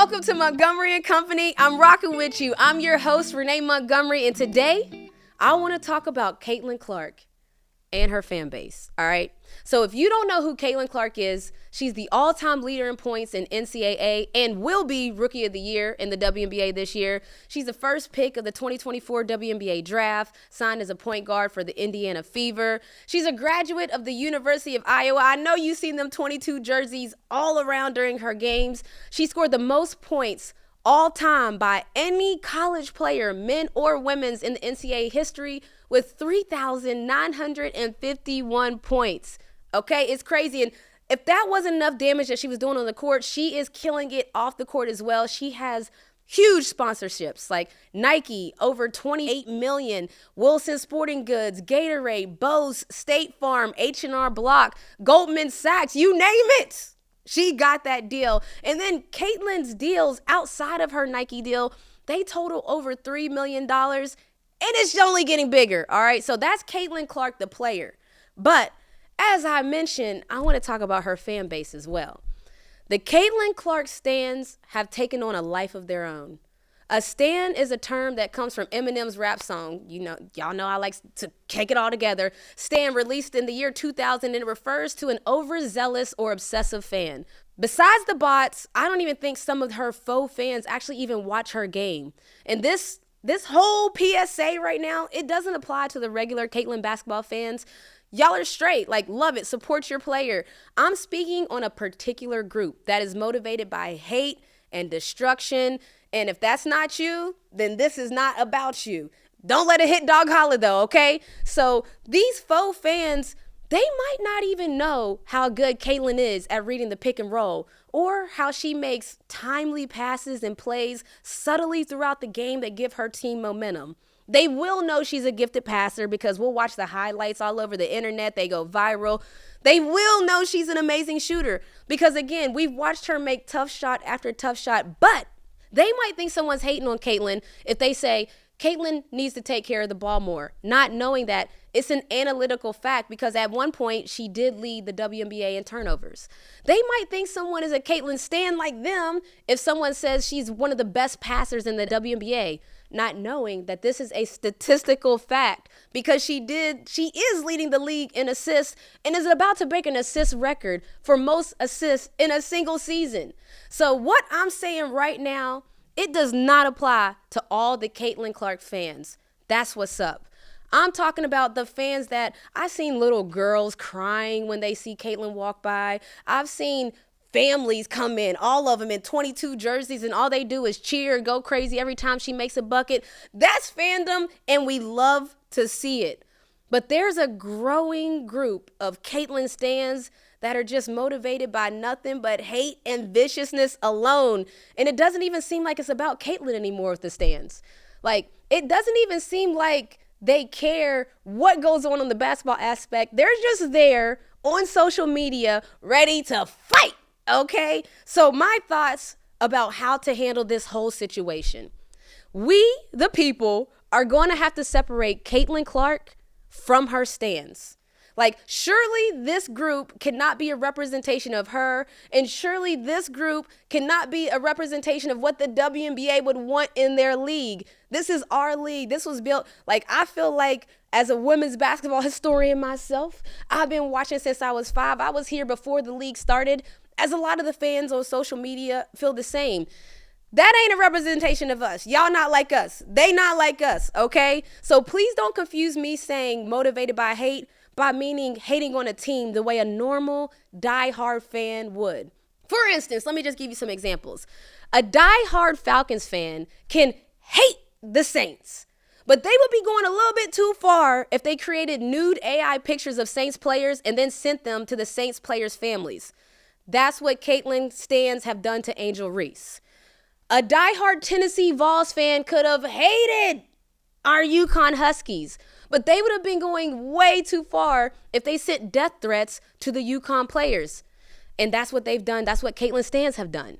Welcome to Montgomery and Company. I'm rocking with you. I'm your host, Renee Montgomery, and today I want to talk about Caitlin Clark and her fan base, all right? So if you don't know who Caitlin Clark is, she's the all-time leader in points in NCAA and will be Rookie of the Year in the WNBA this year. She's the first pick of the 2024 WNBA draft, signed as a point guard for the Indiana Fever. She's a graduate of the University of Iowa. I know you've seen them 22 jerseys all around during her games. She scored the most points all time by any college player, men or women's, in the NCAA history with 3,951 points. Okay, it's crazy. And if that wasn't enough damage that she was doing on the court, she is killing it off the court as well. She has huge sponsorships like Nike, over 28 million, Wilson Sporting Goods, Gatorade, Bose, State Farm, H&R Block, Goldman Sachs, you name it. She got that deal. And then Caitlin's deals outside of her Nike deal, they total over $3 million. And it's only getting bigger, all right? So that's Caitlin Clark, the player. But as I mentioned, I want to talk about her fan base as well. The Caitlin Clark stans have taken on a life of their own. A stan is a term that comes from Eminem's rap song. You know, y'all know I like to take it all together. Stan, released in the year 2000, and it refers to an overzealous or obsessive fan. Besides the bots, I don't even think some of her faux fans actually even watch her game. And this whole PSA right now, it doesn't apply to the regular Caitlin basketball fans. Y'all are straight, like, love it, support your player. I'm speaking on a particular group that is motivated by hate and destruction. And if that's not you, then this is not about you. Don't let it hit dog holler though, okay? So these faux fans, they might not even know how good Caitlin is at reading the pick and roll, or how she makes timely passes and plays subtly throughout the game that give her team momentum. They will know she's a gifted passer because we'll watch the highlights all over the internet. They go viral. They will know she's an amazing shooter because, again, we've watched her make tough shot after tough shot. But they might think someone's hating on Caitlin if they say Caitlin needs to take care of the ball more, not knowing that it's an analytical fact because at one point she did lead the WNBA in turnovers. They might think someone is a Caitlin stan like them if someone says she's one of the best passers in the WNBA, not knowing that this is a statistical fact because she is leading the league in assists and is about to break an assist record for most assists in a single season. So what I'm saying right now, it does not apply to all the Caitlin Clark fans. That's what's up. I'm talking about the fans that I've seen little girls crying when they see Caitlin walk by. I've seen families come in, all of them in 22 jerseys, and all they do is cheer and go crazy every time she makes a bucket. That's fandom, and we love to see it. But there's a growing group of Caitlin stans that are just motivated by nothing but hate and viciousness alone. And it doesn't even seem like it's about Caitlin anymore with the stans. Like, it doesn't even seem like they care what goes on the basketball aspect. They're just there on social media ready to fight. Okay, so my thoughts about how to handle this whole situation. We, the people, are going to have to separate Caitlin Clark from her stans. Like, surely this group cannot be a representation of her, and surely this group cannot be a representation of what the WNBA would want in their league. This is our league. This was built, like, I feel like as a women's basketball historian myself, I've been watching since I was 5. I was here before the league started, as a lot of the fans on social media feel the same. That ain't a representation of us. Y'all not like us. They not like us, okay? So please don't confuse me saying motivated by hate by meaning hating on a team the way a normal diehard fan would. For instance, let me just give you some examples. A diehard Falcons fan can hate the Saints, but they would be going a little bit too far if they created nude AI pictures of Saints players and then sent them to the Saints players' families. That's what Caitlin stans have done to Angel Reese. A diehard Tennessee Vols fan could have hated our UConn Huskies, but they would have been going way too far if they sent death threats to the UConn players. And that's what they've done. That's what Caitlin stans have done.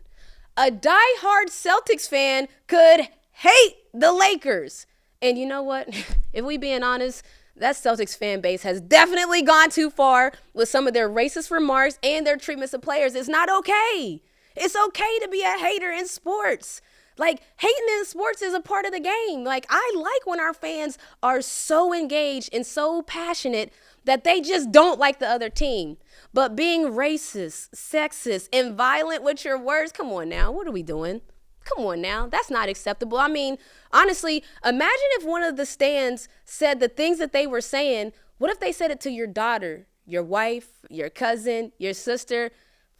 A diehard Celtics fan could hate the Lakers. And you know what? If we being honest, that Celtics fan base has definitely gone too far with some of their racist remarks and their treatments of players. It's not okay. It's okay to be a hater in sports. Like, hating in sports is a part of the game. Like, I like when our fans are so engaged and so passionate that they just don't like the other team. But being racist, sexist, and violent with your words, come on now, what are we doing? Come on now, that's not acceptable. I mean, honestly, imagine if one of the stands said the things that they were saying. What if they said it to your daughter, your wife, your cousin, your sister?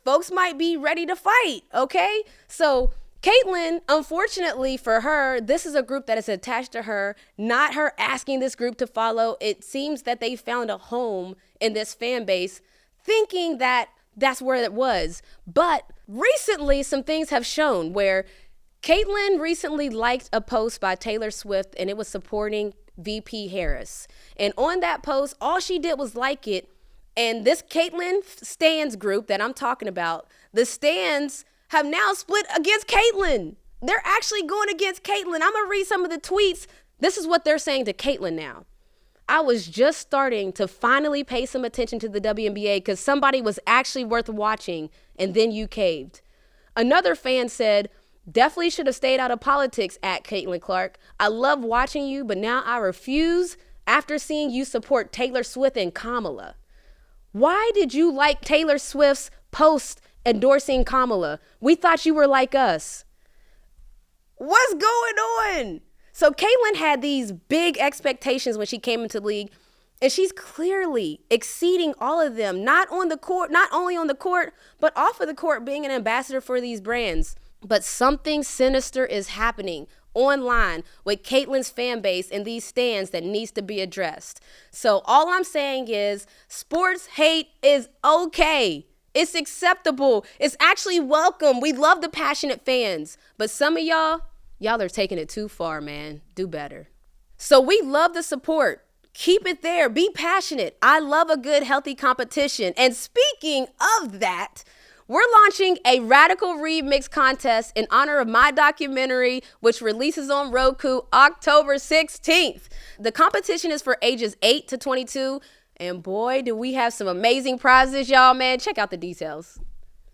Folks might be ready to fight, okay? So Caitlyn, unfortunately for her, this is a group that is attached to her, not her asking this group to follow. It seems that they found a home in this fan base thinking that that's where it was. But recently, some things have shown where Caitlyn recently liked a post by Taylor Swift, and it was supporting VP Harris. And on that post, all she did was like it. And this Caitlyn stans group that I'm talking about, the stans have now split against Caitlyn. They're actually going against Caitlyn. I'm going to read some of the tweets. This is what they're saying to Caitlyn now. I was just starting to finally pay some attention to the WNBA because somebody was actually worth watching, and then you caved. Another fan said, definitely should have stayed out of politics at Caitlyn Clark. I love watching you, but now I refuse after seeing you support Taylor Swift and Kamala. Why did you like Taylor Swift's post endorsing Kamala? We thought you were like us. What's going on? So Caitlyn had these big expectations when she came into the league, and she's clearly exceeding all of them, not on the court, not only on the court, but off of the court, being an ambassador for these brands. But something sinister is happening online with Caitlyn's fan base and these stands that needs to be addressed. So all I'm saying is sports hate is okay. It's acceptable. It's actually welcome. We love the passionate fans. But some of y'all are taking it too far, man. Do better. So we love the support. Keep it there. Be passionate. I love a good, healthy competition. And speaking of that, we're launching a Radical Remix contest in honor of my documentary, which releases on Roku October 16th. The competition is for ages 8 to 22. And boy, do we have some amazing prizes, y'all, man. Check out the details.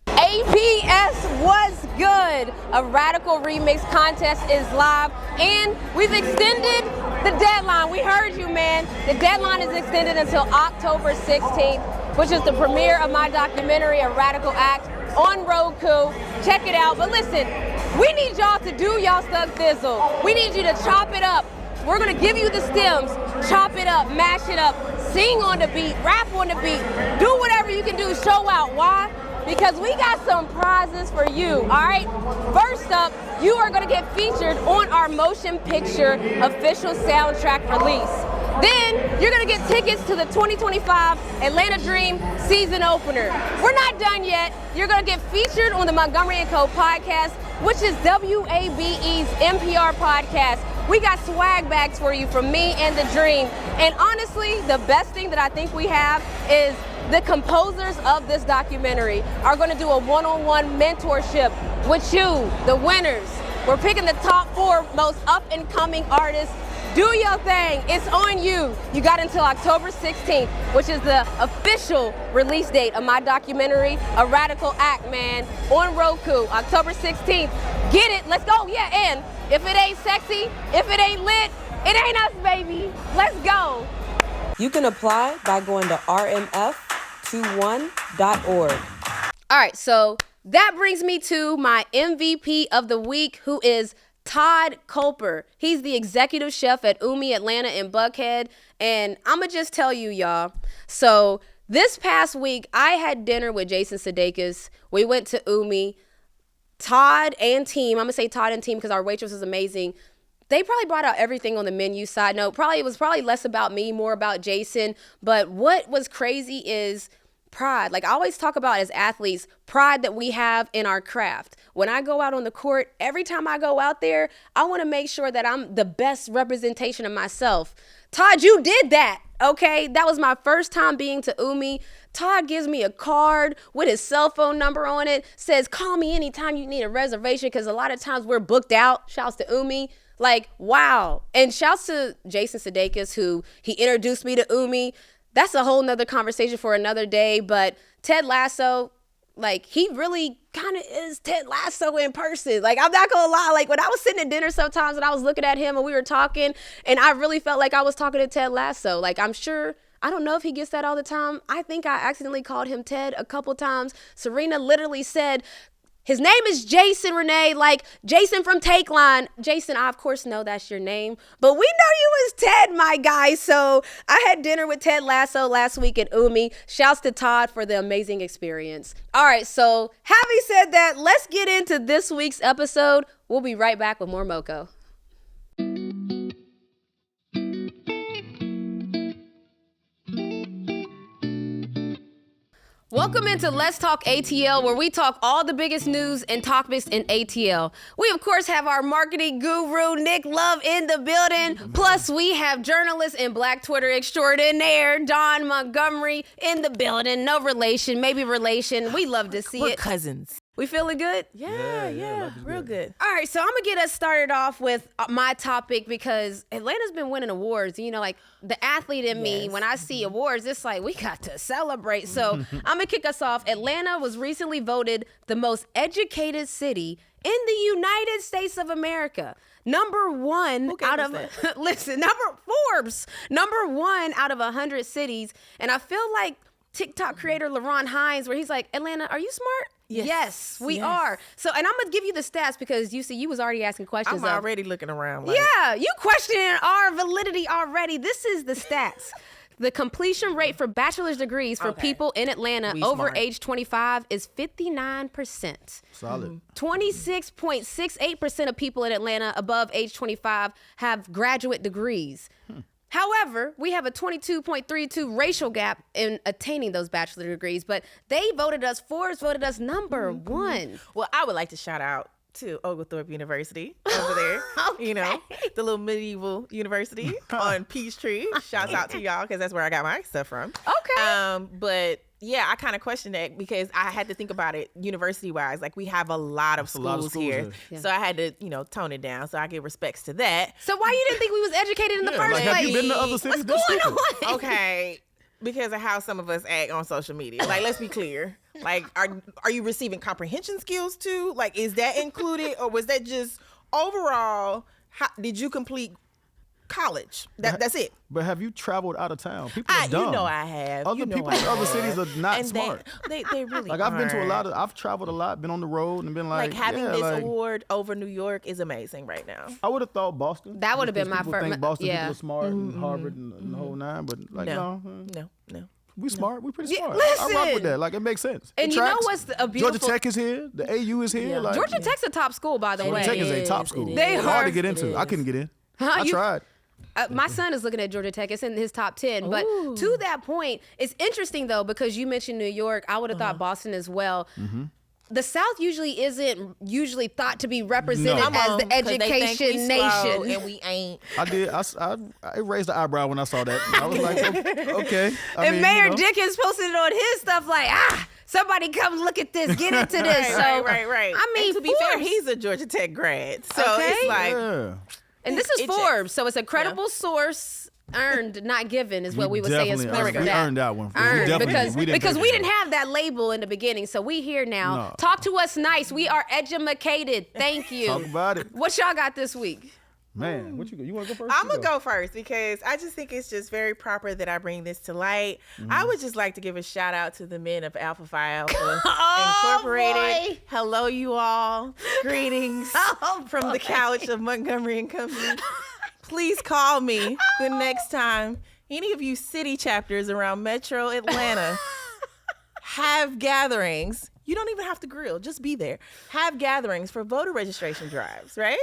APS was good. A Radical Remix contest is live, and we've extended the deadline. We heard you, man. The deadline is extended until October 16th, which is the premiere of my documentary, A Radical Act, on Roku. Check it out. But listen, we need y'all to do y'all stuff thizzle. We need you to chop it up. We're gonna give you the stems, chop it up, mash it up, sing on the beat, rap on the beat, do whatever you can do, show out. Why? Because we got some prizes for you, all right? First up, you are gonna get featured on our motion picture official soundtrack release. Then, you're gonna get tickets to the 2025 Atlanta Dream season opener. We're not done yet. You're gonna get featured on the Montgomery & Co. podcast, which is WABE's NPR podcast. We got swag bags for you from me and the Dream. And honestly, the best thing that I think we have is the composers of this documentary are going to do a one-on-one mentorship with you, the winners. We're picking the top 4 most up-and-coming artists. Do your thing. It's on you. You got until October 16th, which is the official release date of my documentary, A Radical Act, man, on Roku, October 16th. Get it. Let's go. Yeah, and if it ain't sexy, if it ain't lit, it ain't us, baby. Let's go. You can apply by going to rmf21.org. All right, so that brings me to my MVP of the week, who is Todd Culper. He's the executive chef at Umi Atlanta in Buckhead. And I'm going to just tell you, y'all. So this past week, I had dinner with Jason Sudeikis. We went to Umi. Todd and team, I'm going to say Todd and team because our waitress was amazing. They probably brought out everything on the menu. Side note, it was less about me, more about Jason. But what was crazy is pride. Like I always talk about as athletes, pride that we have in our craft. When I go out on the court, every time I go out there, I want to make sure that I'm the best representation of myself. Todd, you did that, okay? That was my first time being to Umi. Todd gives me a card with his cell phone number on it, says, call me anytime you need a reservation, because a lot of times we're booked out. Shouts to Umi. Like, wow. And shouts to Jason Sudeikis, who he introduced me to Umi. That's a whole nother conversation for another day. But Ted Lasso, Like, he really kind of is Ted Lasso in person. Like, I'm not gonna lie. Like, when I was sitting at dinner sometimes and I was looking at him and we were talking, and I really felt like I was talking to Ted Lasso. Like, I'm sure, I don't know if he gets that all the time. I think I accidentally called him Ted a couple times. Sirena literally said, his name is Jason, Renee, like Jason from Take Line. Jason, I of course know that's your name, but we know you as Ted, my guy. So I had dinner with Ted Lasso last week at Umi. Shouts to Todd for the amazing experience. All right, so having said that, let's get into this week's episode. We'll be right back with more MoCo. Welcome into Let's Talk ATL, where we talk all the biggest news and topics in ATL. We, of course, have our marketing guru, Nick Love, in the building. Plus, we have journalist and Black Twitter extraordinaire, Don Montgomery, in the building. No relation, maybe relation. We love to see We're it. cousins. We feeling good? Yeah, real good. All right, so I'm going to get us started off with my topic because Atlanta's been winning awards. You know, like the athlete in me, when I see awards, it's like we got to celebrate. So I'm going to kick us off. Atlanta was recently voted the most educated city in the United States of America. Number one out of, Forbes, number one out of 100 cities. And I feel like TikTok creator LaRon Hines, where he's like, Atlanta, are you smart? Yes, we are. So, and I'm going to give you the stats because you was already asking questions. I'm already looking around. Like, yeah, you questioning our validity already. This is the stats. The completion rate for bachelor's degrees for people in Atlanta over age 25 is 59%. Solid. 26.68% of people in Atlanta above age 25 have graduate degrees. However, we have a 22.32 racial gap in attaining those bachelor degrees, but Forbes voted us number one. Well, I would like to shout out to Oglethorpe University over there. Okay. You know, the little medieval university on Peachtree. Shouts out to y'all because that's where I got my stuff from. Okay. But yeah, I kind of questioned that because I had to think about it university-wise. Like, we have a lot of schools here. Yeah. So I had to, tone it down. So I give respects to that. So why you didn't think we was educated in the first place? Have you been to other cities? What's going on? Okay, because of how some of us act on social media. Like, let's be clear. Like, are you receiving comprehension skills too? Like, is that included, or was that just overall? Did you complete college? That's it. But have you traveled out of town? People are dumb. You know I have. Other people in other cities are not smart. They really like, I've been to I've traveled a lot, been on the road, and been like having this award over New York is amazing right now. I would have thought Boston. That would have been my first. Think Boston people are smart, and Harvard and the whole nine, but like no. We smart. We pretty smart. Listen. I rock with that. Like, it makes sense. And it you know tracks. what's a beautiful... Georgia Tech is here. The AU is here. Yeah. Like, Georgia Tech's a top school, by the way. Georgia Tech is a top school. They It's hard to get into. I couldn't get in. I tried. My son is looking at Georgia Tech. It's in his top 10. But to that point, it's interesting, though, because you mentioned New York. I would have thought Boston as well. Mm-hmm. The South isn't thought to be represented as the education nation. And we ain't. I did. I raised the eyebrow when I saw that. I was like, okay. And Mayor Dickens posted it on his stuff like, somebody come look at this, get into this. Right. I mean, and to be fair, he's a Georgia Tech grad. So it's like... Yeah. And this is Forbes, so it's a credible source. Earned, not given, is what we would say in spirit. We earned that one. Because we didn't have that label in the beginning, so we here now. No. Talk to us nice. We are edumacated. Thank you. Talk about it. What y'all got this week? Man, what you want to go first? I'm going to go first because I just think it's just very proper that I bring this to light. I would just like to give a shout out to the men of Alpha Phi Alpha Incorporated. Boy. Hello, you all. Greetings from the couch of Montgomery and Company. Please call me the next time any of you city chapters around Metro Atlanta have gatherings. You don't even have to grill. Just be there. Have gatherings for voter registration drives, right?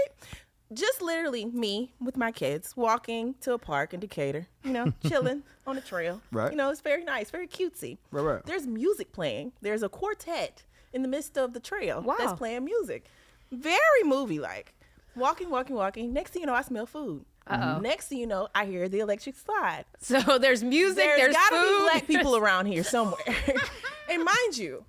Just literally me with my kids walking to a park in Decatur, chilling on a trail. Right. It's very nice, very cutesy. Right. There's music playing. There's a quartet in the midst of the trail that's playing music. Very movie-like. Walking. Next thing you know, I smell food. Next thing you know, I hear the electric slide. So there's music, there's gotta food. Be black people around here somewhere. And mind you,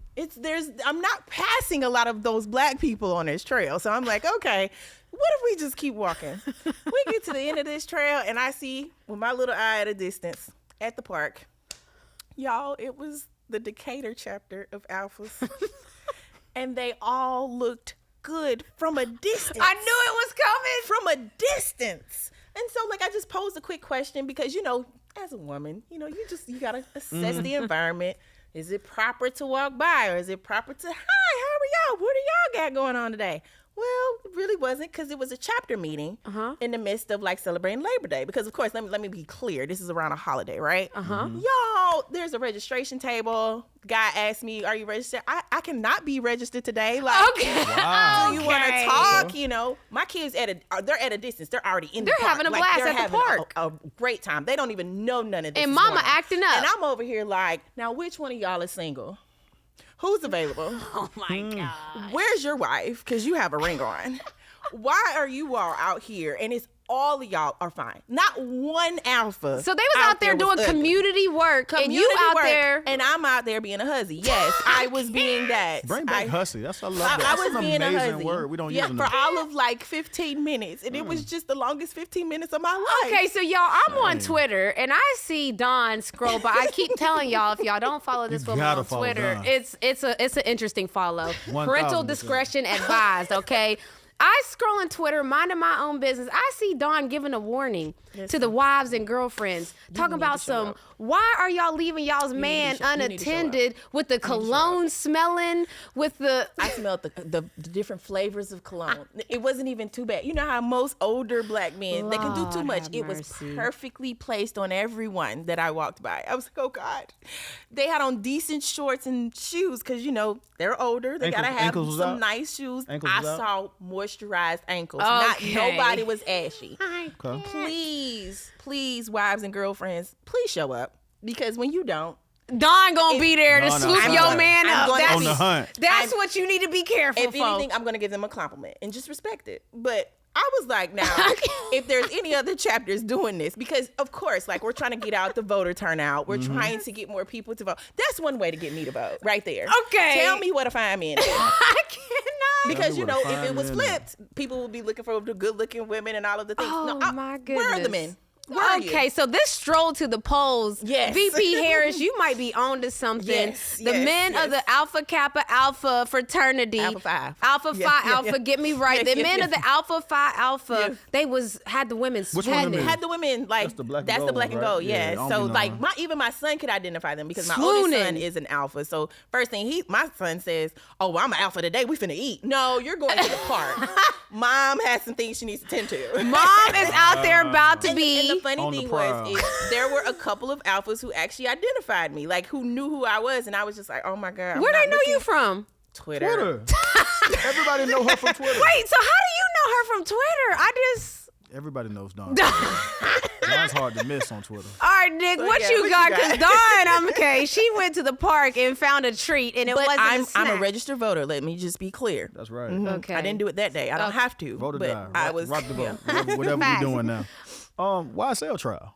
I'm not passing a lot of those black people on this trail. So I'm like, okay, what if we just keep walking? We get to the end of this trail and I see with my little eye at a distance at the park, y'all, it was the Decatur chapter of Alphas. And they all looked good from a distance. I knew it was coming. From a distance. And so, like, I just posed a quick question because, you know, as a woman, you know, you got to assess the environment. Is it proper to walk by, or is it proper to, hi, how are y'all? What do y'all got going on today? Well, it really wasn't, because it was a chapter meeting in the midst of like celebrating Labor Day. Because of course, let me be clear, this is around a holiday, right? Y'all, there's a registration table. Guy asked me, "Are you registered?" I cannot be registered today. Like, Wow. do you want to talk? You know, my kids they're at a distance. They're already in the They're park. having a blast they're at the having park. A great time. They don't even know none of this. And is mama going on. acting up. And I'm over here like, now which one of y'all is single? Who's available? Oh my God. Where's your wife? Because you have a ring on. Why are you all out here? And it's all of y'all are fine. Not one alpha. So they was out there doing ugly. community work, and you Community out work, there. and I'm out there being a hussy. Yes, I was being that. Bring back hussy. I love that. I That's was an being a amazing hussy. word. We don't yeah, use it for enough. all of like 15 minutes, and it was just the longest 15 minutes of my life. Okay, so y'all, I'm on Twitter, and I see Dawn scroll by. I keep telling y'all, if y'all don't follow this woman gotta on follow Twitter, Dawn. it's an interesting follow. 1000%. Parental discretion advised. Okay. I scroll on Twitter, minding my own business. I see Dawn giving a warning to the wives and girlfriends, talking about why are y'all leaving y'all's man unattended with the cologne smelling, with the... I smelled the different flavors of cologne. It wasn't even too bad. You know how most older black men, they can do too much. It was perfectly placed on everyone that I walked by. I was like, oh God. They had on decent shorts and shoes because, you know, they're older. They got to have some nice shoes. I saw moisturized ankles. Nobody was ashy. Okay. Please, wives and girlfriends, please show up. Because when you don't, Dawn gonna be there to swoop your man up. On the hunt. That's what you need to be careful if for. anything, I'm going to give them a compliment and just respect it. But I was like, now, if there's any other chapters doing this, because of course, like we're trying to get out the voter turnout. We're trying to get more people to vote. That's one way to get me to vote right there. Okay. Tell me what a fine man is. I cannot. Because, you know, if it was flipped, people would be looking for the good-looking women and all of the things. Oh, no, my goodness. Where are the men? Where are Okay, you? so this stroll to the polls, Yes. VP Harris, you might be on to something. The men of the Alpha Kappa Alpha fraternity, Alpha Phi. Alpha Yes, Phi yes, Alpha, yes. get me right. Yes, The yes, men yes. of the Alpha Phi Alpha, Yes. they had the women Which one of them spending. is? Had the women like That's the black and that's the gold, black and right? gold, Yeah, yeah. I don't So be like knowing. even my son could identify them because my oldest son Swooning. is an alpha. So first thing my son says, "Oh, well, I'm an alpha today. We finna eat." No, you're going to the park. Mom has some things she needs to tend to. Mom is out there about to be. And the funny On the thing prowl. was, there were a couple of alphas who actually identified me, like who knew who I was, and I was just like, "Oh my God." Where they know you from? Twitter. Twitter. Everybody know her from Twitter. Wait, so how do you know her from Twitter? Everybody knows Dawn. Dawn's hard to miss on Twitter. All right, Nick, So, what yeah, you what got? you Because Dawn, okay, she went to the park and found a treat, and it But wasn't I'm a snack. a registered voter. Let me just be clear. That's right. Okay. I didn't do it that day. I don't have to. Vote or but die. I was Rock the vote. yeah. Whatever we're Facts. doing now. YSL trial.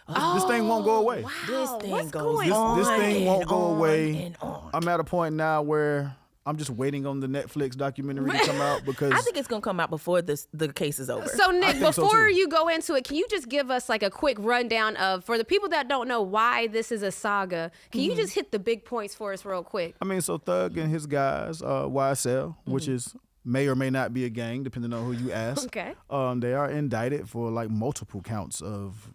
This thing won't go away. This thing what's goes going on. This thing won't and go on away. and on. I'm at a point now where I'm just waiting on the Netflix documentary to come out because I think it's gonna come out before the case is over. So Nick, think so, before too. you go into it, can you just give us like a quick rundown of, for the people that don't know why this is a saga, can you just hit the big points for us real quick? I mean, so Thug and his guys, YSL, which is may or may not be a gang, depending on who you ask. Okay. They are indicted for like multiple counts of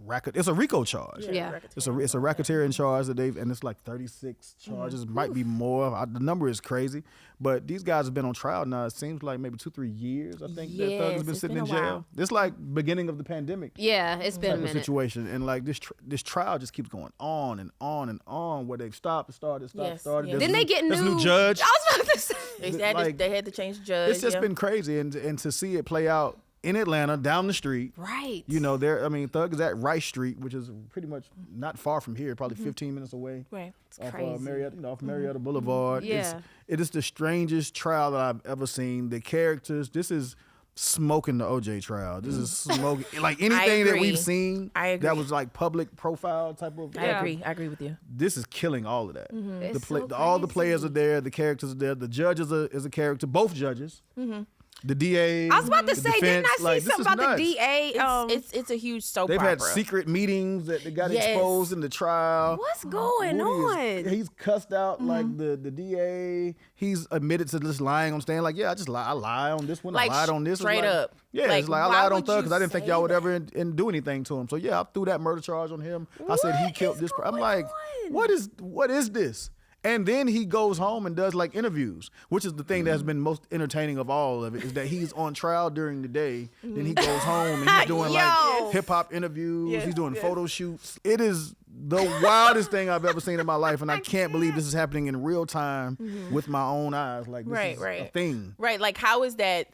racket. It's a RICO charge. Yeah. It's a racketeering charge that and it's like 36 charges, might be more. The number is crazy, but these guys have been on trial now. It seems like maybe 2-3 years. I think that Thug has Yes, been it's sitting been in a jail. while. It's like beginning of the pandemic. Yeah, it's been a Type of minute. situation, and like this trial just keeps going on and on and on, where they've started. Yes, Started. yes. There's Didn't they get there's a new new judge? I was about to say. They had to change the judge. It's just yeah. been crazy, and to see it play out in Atlanta, down the street. Right. You know, Thug is at Rice Street, which is pretty much not far from here, probably 15 minutes away. Right. Off crazy. Marietta, off Marietta Boulevard. Yeah. It is the strangest trial that I've ever seen. The characters, this is smoking the OJ trial. This is smoking like anything that agree. we've seen I agree. that was like public profile type of. I agree with you. This is killing all of that. It's so All the players crazy. are there. The characters are there. The judge is a character. Both judges. The DA. I was about to the say, didn't defense, I see like, this something is about the nuts. DA? It's a huge soap They've opera. had secret meetings that got Yes. exposed in the trial. What's going on? He's cussed out like the DA. He's admitted to just lying on stand. Like, yeah, I lie on this one. Like, I lied on this. straight It's like, up. Yeah, Like, it's like I why lied on would Thug you because I didn't think say y'all would that? ever do anything to him. So yeah, I threw that murder charge on him. I said he What killed is this. I'm going like, on? what is this? And then he goes home and does like interviews, which is the thing that has been most entertaining of all of it, is that he's on trial during the day. Then he goes home and he's doing Yo. like hip hop interviews. Yes, He's doing yes. photo shoots. It is the wildest thing I've ever seen in my life. And I can't believe this is happening in real time with my own eyes. Like, this is a thing. Right, like how is that?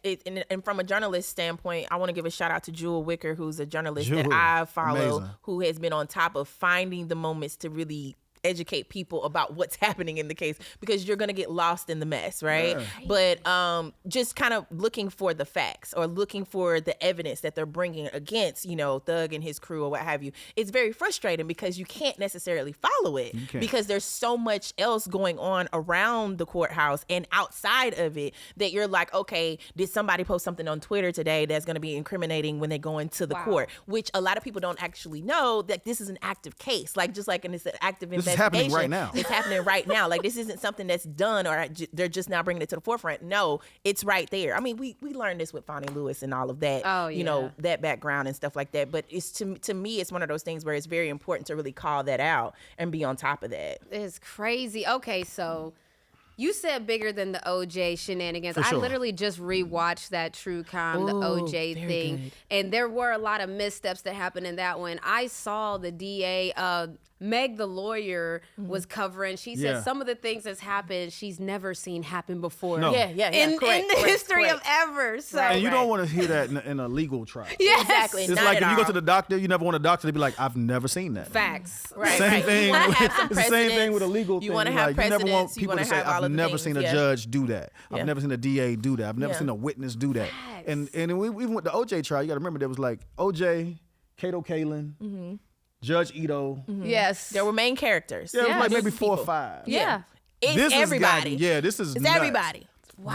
And from a journalist standpoint, I want to give a shout out to Jewel Wicker, who's a journalist that Jewel, I follow, amazing. who has been on top of finding the moments to really educate people about what's happening in the case, because you're going to get lost in the mess, right? Yeah. But just kind of looking for the facts or looking for the evidence that they're bringing against, Thug and his crew or what have you. It's very frustrating because you can't necessarily follow it can't. because there's so much else going on around the courthouse and outside of it that you're like, okay, did somebody post something on Twitter today that's going to be incriminating when they go into the court, which a lot of people don't actually know that this is an active case, like just like, and it's an active This is happening right now. It's happening right now. Like, this isn't something that's done or they're just now bringing it to the forefront. No, it's right there. I mean, we learned this with Fonnie Lewis and all of that, that background and stuff like that. But it's to me, it's one of those things where it's very important to really call that out and be on top of that. It's crazy. Okay, so you said bigger than the OJ shenanigans. For sure. I literally just rewatched that True Crime, the OJ thing, good. and there were a lot of missteps that happened in that one. I saw the DA, Meg the lawyer, was covering. She said Yeah. some of the things that's happened she's never seen happen before. No. Yeah. In Correct, the correct, history correct. of ever. So And you Right. don't want to hear that in a legal trial. yes. Exactly. It's Not like at if you go all. to the doctor, you never want a doctor to be like, I've never seen that. Facts. Right, Same right. thing. You wanna have some It's the same thing with a precedents. legal You thing. wanna Like, have you never want precedents. You people to wanna say, have all I've of the never things. seen a Yeah. judge do that. Yeah. I've never seen a DA do that. I've never Yeah. seen a witness do that. Facts. And even with the OJ trial, you got to remember there was like OJ, Kato Kalin, Judge Ito. Yes. There were main characters. Yeah, it was like Just maybe 4 or people. 5. Yeah. It's This has everybody. gotten- this is It's nuts. everybody.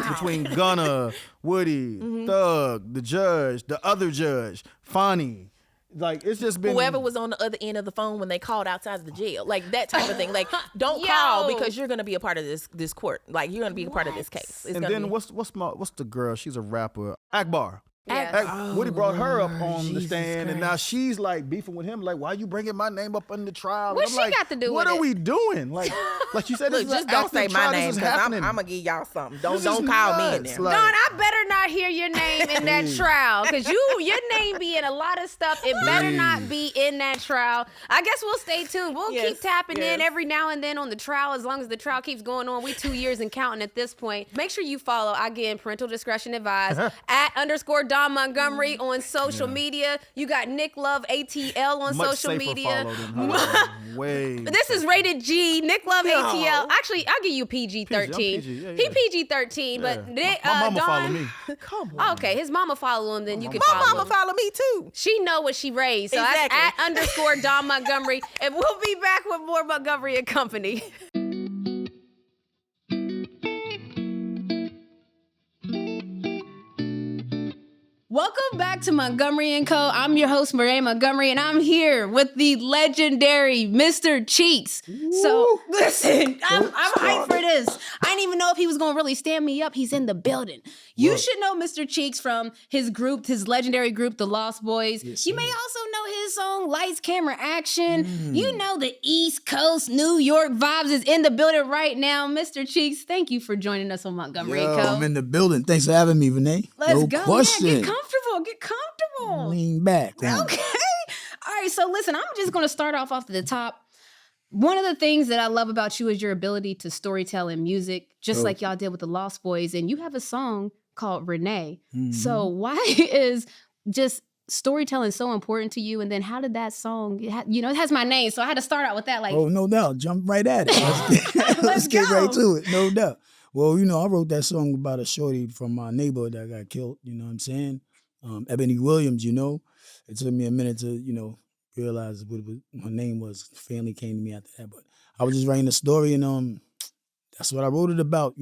Between Gunna, Woody, Thug, the judge, the other judge, Fonnie. Like, it's just been Whoever was on the other end of the phone when they called outside of the jail, like that type of thing. Like, don't Yo. call because you're going to be a part of this court. Like, you're going to be a part of this case. It's And gonna then be, what's the girl? She's a rapper. Akbar. Yes. Woody brought her up on the Jesus stand, and now she's like beefing with him. Like, why you bringing my name up on the trial? What And I'm she like, got to do what with are it? we doing? Like you said, look, this is just an don't active say trial. my This name is because I'm happening. going to give y'all something. This is Don't call me in nuts. there. Like- Don, I better not hear your name in that trial because your name be in a lot of stuff. It better not be in that trial. I guess we'll stay tuned. We'll Yes, keep tapping in yes. every now and then on the trial as long as the trial keeps going on. We 2 years and counting at this point. Make sure you follow, again, parental discretion advised, @ Don Montgomery on social media. You got Nick Love ATL on Much social safer media. follow than her. Way. This is rated G. Nick Love ATL. Actually, I'll give you PG-13. PG, yeah, He yeah. PG-13, but Nick, My mama Don, follow me. Come on. Okay, his mama follow him, then you can My follow mama him. follow me too. She know what she raised. So Exactly. that's @ Don Montgomery. And we'll be back with more Montgomery and Company. Welcome back to Montgomery and Co. I'm your host, Renee Montgomery, and I'm here with the legendary Mr. Cheeks. So listen, I'm hyped for this. I didn't even know if he was gonna really stand me up. He's in the building. You should know Mr. Cheeks from his group, his legendary group, the Lost Boyz. You may also know his song Lights, Camera, Action. You know the East Coast, New York vibes is in the building right now. Mr. Cheeks, thank you for joining us on Montgomery and Co. I'm in the building. Thanks for having me, Renee. Let's no go. question. Yeah, get comfortable. Get comfortable. Lean back. Okay. All right. So listen, I'm just going to start off the top. One of the things that I love about you is your ability to storytell in music, just like y'all did with the Lost Boyz. And you have a song called Renee. So why is just storytelling so important to you? And then how did that song, it has my name. So I had to start out with that. Like, Oh, no doubt. Jump right at it. Let's get go. right to it. No doubt. Well, I wrote that song about a shorty from my neighborhood that got killed. You know what I'm saying? Ebony Williams, It took me a minute to, realize what her name was. Family came to me after that. But I was just writing a story, and that's what I wrote it about,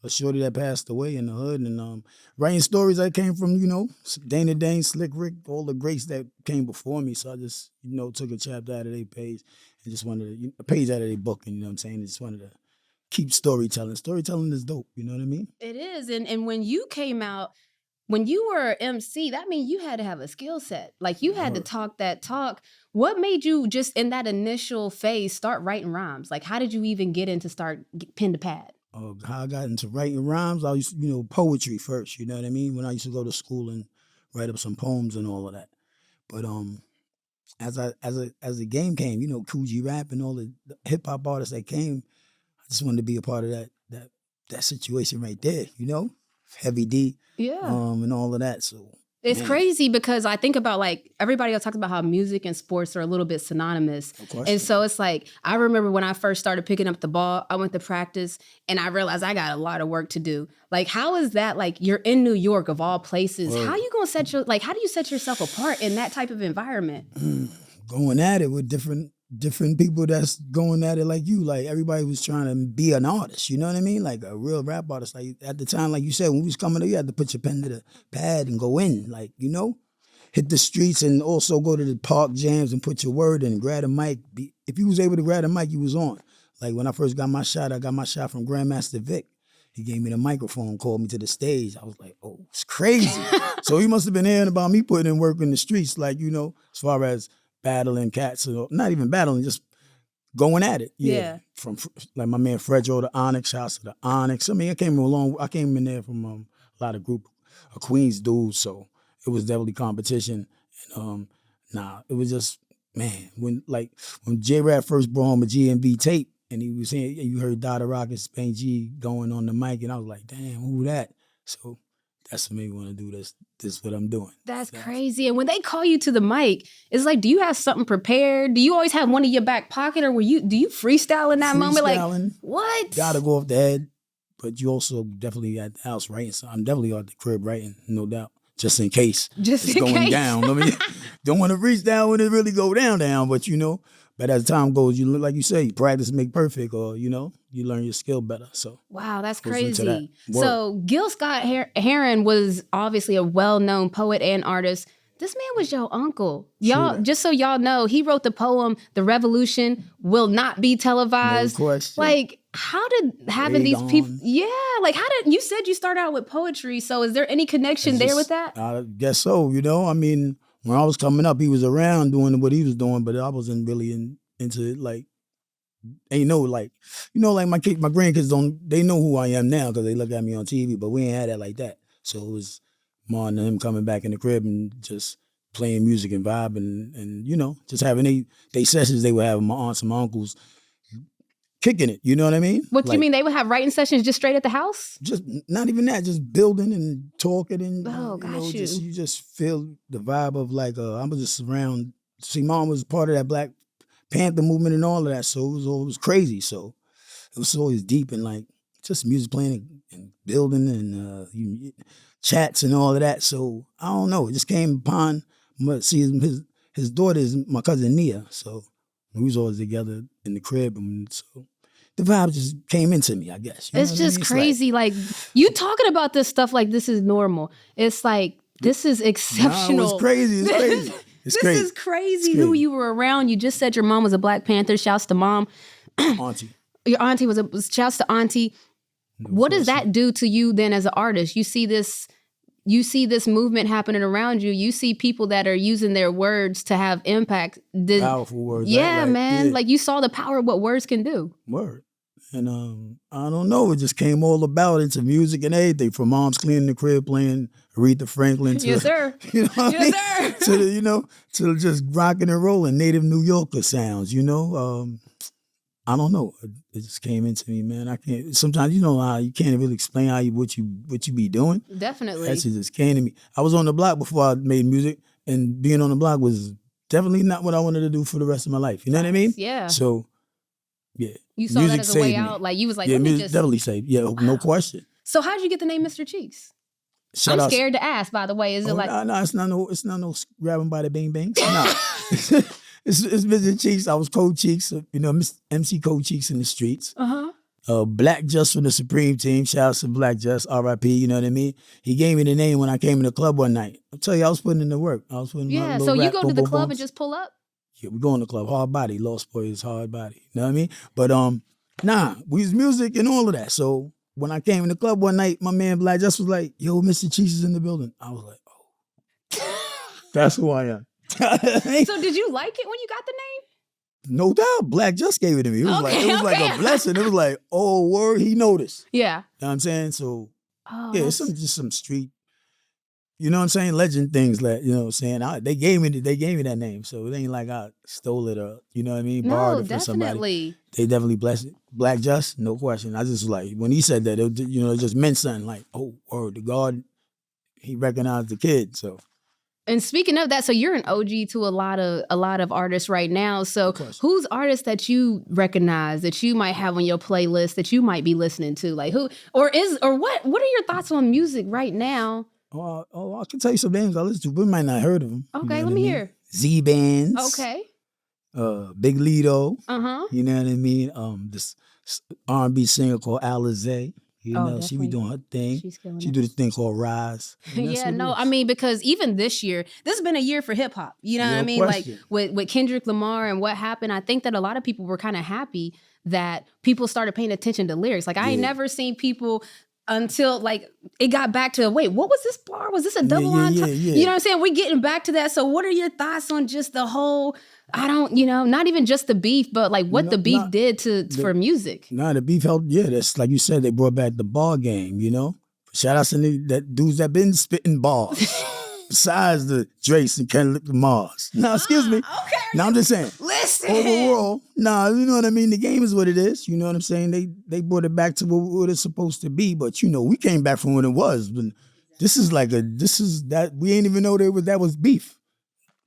a shorty that passed away in the hood, and writing stories that came from, you know, Dana Dane, Slick Rick, all the greats that came before me. So I just, you know, took a chapter out of their page and just wanted to, a page out of their book, and you know what I'm saying? I just wanted to keep storytelling. Storytelling is dope, you know what I mean? It is. And when you came out, when you were MC, that means you had to have a skill set. Like you had to talk that talk. What made you just in that initial phase start writing rhymes? Like how did you even get into start pen to pad? How I got into writing rhymes, I used to, you know, poetry first, you know what I mean? When I used to go to school and write up some poems and all of that. But as the game came, you know, Coogee Rap and all the hip hop artists that came, I just wanted to be a part of that situation right there, you know? Heavy D, and all of that. So it's crazy because I think about like everybody else talks about how music and sports are a little bit synonymous. Of course. And so it's like, I remember when I first started picking up the ball, I went to practice and I realized I got a lot of work to do. Like, how is that? Like, you're in New York of all places. How you going to how do you set yourself apart in that type of environment? Going at it with different people that's going at it like you. Like everybody was trying to be an artist, you know what I mean? Like a real rap artist. Like at the time, like you said, when we was coming up, you had to put your pen to the pad and go in, like, you know? Hit the streets and also go to the park jams and put your word in, grab a mic. If you was able to grab a mic, you was on. Like when I first got my shot, I got my shot from Grandmaster Vic. He gave me the microphone, called me to the stage. I was like, oh, it's crazy. So he must have been hearing about me putting in work in the streets, like, you know, as far as battling cats, or not even battling, just going at it. Yeah. From like my man Fredro, the Onyx, shouts to the Onyx. I mean, I came in there from a lot of group of Queens dudes, so it was definitely competition. And it was just, man, when J-Rap first brought home a GMB tape and he was saying, you heard Dada Rock and Spain G going on the mic, and I was like, damn, who that? So that's what made me want to do this. This is what I'm doing. That's crazy. And when they call you to the mic, it's like, do you have something prepared? Do you always have one in your back pocket, or do you freestyle in that moment? Like, what? Gotta go off the head, but you also definitely at the house writing. So I'm definitely at the crib writing, no doubt, just in case it's going down. I mean, don't want to reach down when it really go down, but you know. But as time goes, you look, like you say, you practice make perfect, or you know, you learn your skill better. So wow, that's crazy. So Gil Scott Heron was obviously a well-known poet and artist. This man was your uncle. Y'all, just so y'all know, he wrote the poem "The Revolution Will Not Be Televised." No question. Like, how did having these people? Yeah, like how did you said you started out with poetry? So is there any connection there with that? I guess so. You know, I mean, when I was coming up, he was around doing what he was doing, but I wasn't really into it. Like, ain't no, like, you know, like my grandkids they know who I am now because they look at me on TV, but we ain't had that like that. So it was more than him coming back in the crib and just playing music and vibing and you know, just having they sessions they would have with my aunts and my uncles, kicking it, you know what I mean? What do you mean? They would have writing sessions just straight at the house? Just not even that, just building and talking and you just feel the vibe of like I was just around. See, Mom was part of that Black Panther movement and all of that, so it was crazy. So it was always deep and like just music playing and building and chats and all of that. So I don't know, it just came upon his daughter is my cousin Nia, so we was always together in the crib, and so the vibe just came into me, I guess. It's just crazy. Like you talking about this stuff like this is normal. It's like, this is exceptional. It's crazy. It's crazy. This is crazy who you were around. You just said your mom was a Black Panther. Shouts to mom. Auntie. Your auntie was shouts to auntie. What does that do to you then as an artist? You see this movement happening around you. You see people that are using their words to have impact. Powerful words. Yeah, man. Yeah. Like you saw the power of what words can do. Word. And I don't know, it just came all about into music and everything, from Mom's cleaning the crib playing Aretha Franklin to, yes, sir. You know what yes, I mean? sir. to just rocking and rolling native New Yorker sounds, you know. I don't know. It just came into me, man. I can't. Sometimes you know how you can't really explain what you be doing. Definitely. That shit just came to me. I was on the block before I made music, and being on the block was definitely not what I wanted to do for the rest of my life. You know what I mean? Yeah. So, yeah. You saw music that as a way out. Like you was like, yeah, let me music just definitely saved. Yeah, wow. No question. So how did you get the name Mr. Cheeks? I'm scared to ask. By the way, is it like? No, it's not no grabbing by the bang bang. No. It's Mr. Cheeks. I was Cold Cheeks, you know, MC Cold Cheeks in the streets. Black Just from the Supreme Team. Shout out to Black Just, R.I.P. You know what I mean? He gave me the name when I came in the club one night. I'll tell you, I was putting in the work. I was putting my Yeah. little So you rap, go to boom, the boom, club booms. and just pull up? Yeah, we go in the club. Hard body. Lost Boyz, hard body. You know what I mean? But nah, we was music and all of that. So when I came in the club one night, my man Black Just was like, yo, Mr. Cheese is in the building. I was like, oh. That's who I am. So did you like it when you got the name? No doubt. Black Just gave it to me. It was like a blessing. It was like, oh, word, he noticed. Yeah. You know what I'm saying? So Oh, yeah, it's just some street, you know what I'm saying, legend things that, you know what I'm saying? They gave me that name. So it ain't like I stole it or, you know what I mean, borrowed it from somebody. definitely. They definitely blessed it. Black Just, no question. I just like, when he said that, it, you know, it just meant something like, oh, word to God, he recognized the kid. So And speaking of that, so you're an OG to a lot of artists right now. So who's artists that you recognize that you might have on your playlist that you might be listening to? Like who what are your thoughts on music right now? I can tell you some names I listen to, but we might not heard of them. Okay, let me hear. Z-Bands. Okay. Big Lido. Uh-huh. You know what I mean? This R&B singer called Alizé. You know, she be doing her thing. She do this thing called Rise. Yeah, no, I mean, because even this year, this has been a year for hip hop. You know what I mean? Question. Like with Kendrick Lamar and what happened, I think that a lot of people were kind of happy that people started paying attention to lyrics. Like I ain't never seen people until like it got back to, wait, what was this bar? Was this a double on top? You know what I'm saying? We're getting back to that. So what are your thoughts on just the whole, not even just the beef, but like what the beef did for music? Nah, the beef helped. Yeah, that's like you said, they brought back the ball game, you know? Shout out to that dudes that been spitting bars. Besides the Drace and Kendrick Lamar's. No, excuse me. Okay. Now I'm just saying. Listen. Overall, you know what I mean? The game is what it is. You know what I'm saying? They brought it back to what it's supposed to be, but you know, we came back from what it was. But this is that we ain't even know that was beef.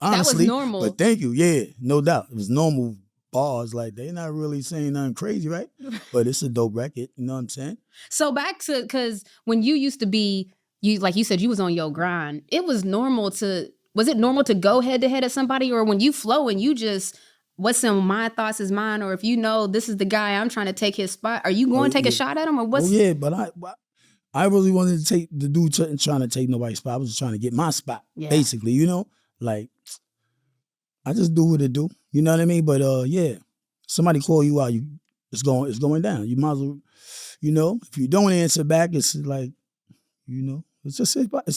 Honestly. That was normal. But thank you. Yeah, no doubt. It was normal bars. Like they're not really saying nothing crazy, right? But it's a dope record. You know what I'm saying? So back to, because when you used to be, like you said, you was on your grind. Was it normal to go head to head at somebody, or when you flow and you just, what's in my thoughts is mine, or if you know this is the guy I'm trying to take his spot, are you going to take a shot at him, or what's? Oh yeah, but I really wanted to take the dude trying to take nobody's spot. I was just trying to get my spot, basically. You know, like I just do what it do. You know what I mean? But yeah, somebody call you out, it's going down. You might as well, you know, if you don't answer back, it's like, you know. It's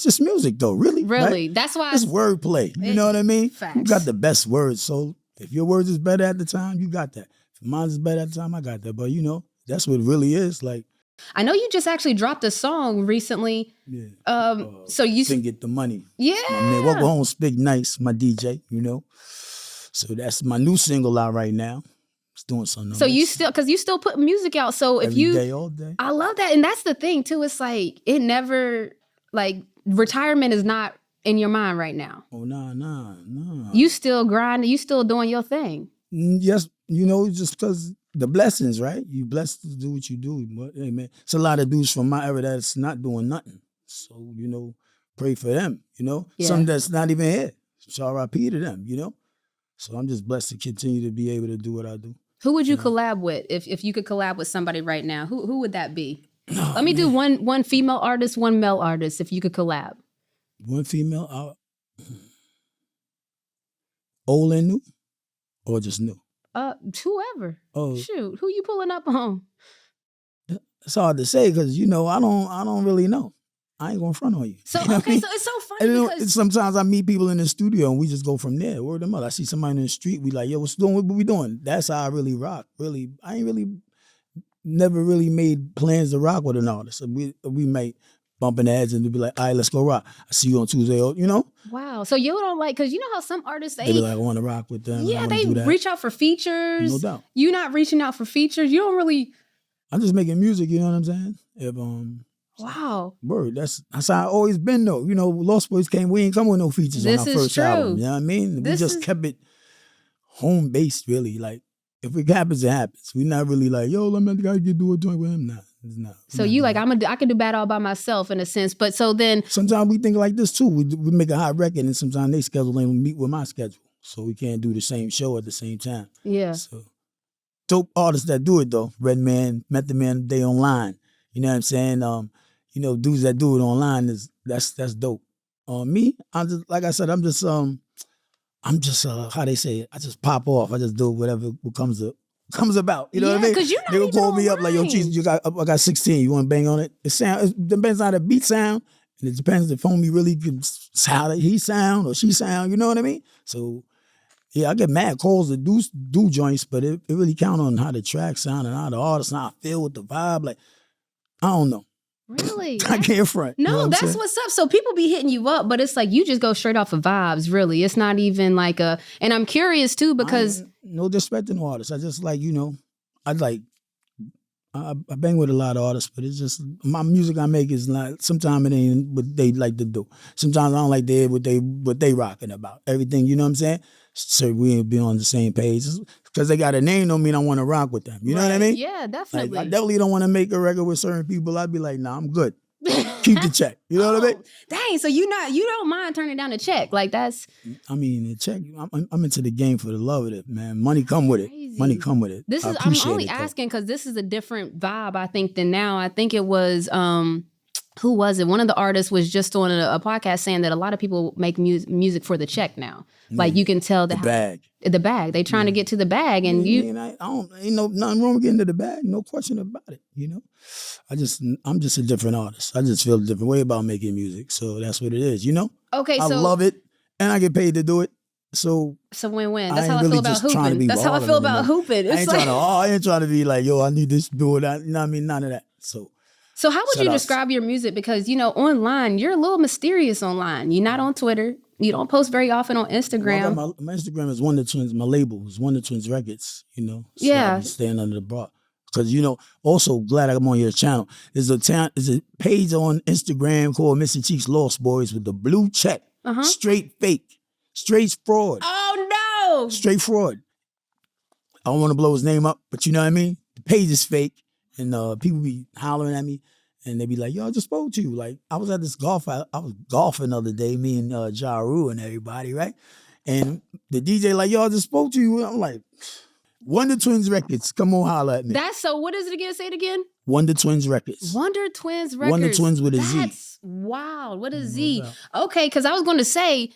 just music though, really. Really, right? That's why it's wordplay. You know what I mean? Facts. You got the best words. So if your words is better at the time, you got that. If mine is better at the time, I got that. But you know, that's what it really is. Like, I know you just actually dropped a song recently. Yeah. So you can get the money. Yeah. My man, Walk Home, Speak Nice, my DJ. You know. So that's my new single out right now. It's doing something. So you still put music out. So if every day, all day. I love that, and that's the thing too. It's like it never. Like, retirement is not in your mind right now. Oh, nah. You still grinding. You still doing your thing. Yes, you know, just because the blessings, right? You blessed to do what you do. But, hey, man, it's a lot of dudes from my era that's not doing nothing. So, you know, pray for them, you know? Yeah. Some that's not even here. So R.I.P. to them, you know? So I'm just blessed to continue to be able to do what I do. Who would you collab with? If you could collab with somebody right now, who would that be? Let me do one female artist, one male artist, if you could collab. One female, old and new, or just new? Whoever. Oh, shoot, who you pulling up on? It's hard to say because you know I don't really know. I ain't gonna front on you. So you know okay, so it's so funny because sometimes I meet people in the studio and we just go from there. Word them up. I see somebody in the street, we like, yo, what's doing? What we doing? That's how I really rock. Really, I ain't really. Never really made plans to rock with an artist. So we might bump in the heads and be like, all right, let's go rock. I see you on Tuesday, you know? Wow. So you don't like, because you know how some artists, they be like, I want to rock with them. Yeah, they reach out for features. No doubt. You not reaching out for features. You don't really. I'm just making music, you know what I'm saying? Wow. Word. That's how I always been though. You know, Lost Boyz came, we ain't come with no features on our first album. You know what I mean? We just kept it home based really. Like, if it happens, it happens. We're not really like, yo, let me gotta do a joint with him. Nah, it's not. So you like, I can do bad all by myself in a sense. But so then sometimes we think like this too. We make a hot record, and sometimes they schedule ain't meet with my schedule, so we can't do the same show at the same time. Yeah. So dope artists that do it though. Redman, Method Man, they online. You know what I'm saying? You know, dudes that do it online that's dope. Me, I'm just like I said, I'm just how they say it. I just pop off. I just do whatever comes about. You know what I mean? Because you're not They will even call me up like, yo, online. Cheese, I got 16. You want to bang on it? It depends on how the beat sound, and it depends if homie really can how he sound or she sound. You know what I mean? So yeah, I get mad calls to do joints, but it really count on how the track sound and how the artist and how I feel with the vibe. Like, I don't know. Really? I can't front. You know No, what I'm that's saying? what's up. So people be hitting you up, but it's like you just go straight off of vibes, really. It's not even like a, and I'm curious too because. No disrespect to artists. I just like, you know, I bang with a lot of artists, but it's just, my music I make is not, sometimes it ain't what they like to do. Sometimes I don't like what they rocking about. Everything, you know what I'm saying? So we ain't be on the same page. Because they got a name don't mean I want to rock with them. You know what I mean? Yeah, Like, definitely. I definitely don't want to make a record with certain people. I'd be like, nah, I'm good. Keep the check. You know what I mean? Dang, so you don't mind turning down a check. Like that's I mean, the check, I'm into the game for the love of it, man. Money come with it. Crazy. Money come with it. I I'm appreciate only it, though. asking because this is a different vibe, I think, than now. I think it was who was it? One of the artists was just on a podcast saying that a lot of people make music for the check now. Like you can tell The bag. the bag. They trying to get to the bag, and I don't, ain't nothing wrong with getting to the bag. No question about it. You know, I'm just a different artist. I just feel a different way about making music. So that's what it is. You know. Okay, I so love it, and I get paid to do it. So win-win. I That's ain't how I really feel about just trying to be hooping. That's how I ballin' feel or about nothing. hooping. I It's like, I ain't trying to be like, yo, I need this, do that. You know what I mean? None of that. So how would you Shout outs. describe your music? Because online, you're a little mysterious online. You're not on Twitter. You don't post very often on Instagram. My Instagram is Wonder Twins. My label is Wonder Twins Records. You know, so Yeah. I be staying under the bar. Because also glad I'm on your channel. There's a page on Instagram called Mr. Cheeks Lost Boyz with the blue check, straight fake, straight fraud, Oh no! straight fraud. I don't want to blow his name up, but you know what I mean. The page is fake, and people be hollering at me, and they be like, "Yo, I just spoke to you." Like I was at this golf. I was golfing the other day, me and Ja Rule and everybody, right? And the DJ like, "Yo, I just spoke to you." I'm like, Wonder Twins Records, come on, holler at me. What is it again? Say it again. Wonder Twins Records. Wonder Twins Records. Wonder Twins with a Z. That's wild. What a Z. Okay, because I was going to say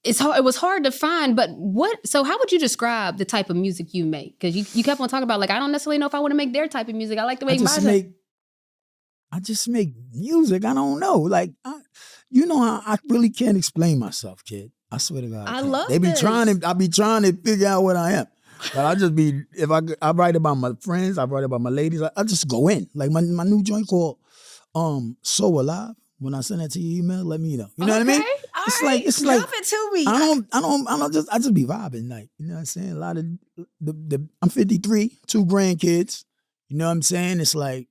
it's hard. It was hard to find, but so how would you describe the type of music you make? Because you kept on talking about like I don't necessarily know if I want to make their type of music. I like to make I just make music. I don't know. Like I really can't explain myself, kid. I swear to God. I love They be this. I be trying to figure out what I am. But I just be, if I write about my friends, I write about my ladies, I just go in. Like my new joint called So Alive. When I send that to your email, let me know. You know what I mean? It's like drop it to me. I just be vibing. Like, you know what I'm saying? A lot of I'm 53, 2 grandkids. You know what I'm saying? It's like